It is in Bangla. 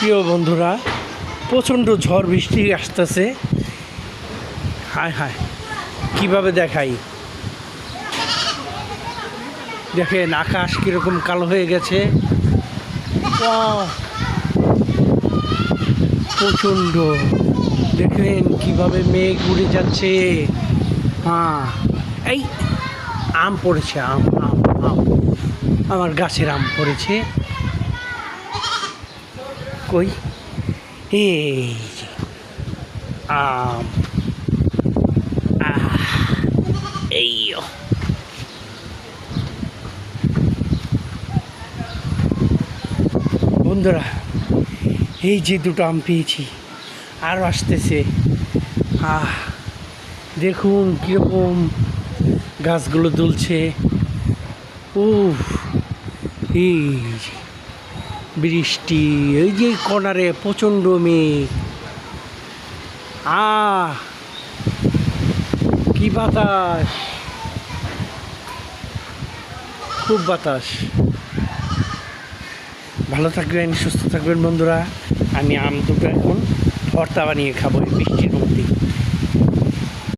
প্রিয় বন্ধুরা, প্রচণ্ড ঝড় বৃষ্টি আসতেছে। হায় হায়, কীভাবে দেখাই, দেখেন আকাশ কীরকম কালো হয়ে গেছে। প্রচণ্ড, দেখেন কীভাবে মেঘ উড়ে যাচ্ছে। হ্যাঁ, এই আম পড়েছে, আম আম আম আমার গাছের আম পড়েছে। কই, এই যে আম, এই বন্ধুরা, এই যে দুটো আম পেয়েছি, আরও আসতেছে। দেখুন কীরকম গাছগুলো দুলছে। এই যে বৃষ্টি, এই যে কর্নারে প্রচণ্ড মেঘ। কি বাতাস, খুব বাতাস। ভালো থাকবেন, সুস্থ থাকবেন বন্ধুরা। আমি আম দুটো এখন ভর্তা বানিয়ে খাবো এই বৃষ্টির মধ্যে।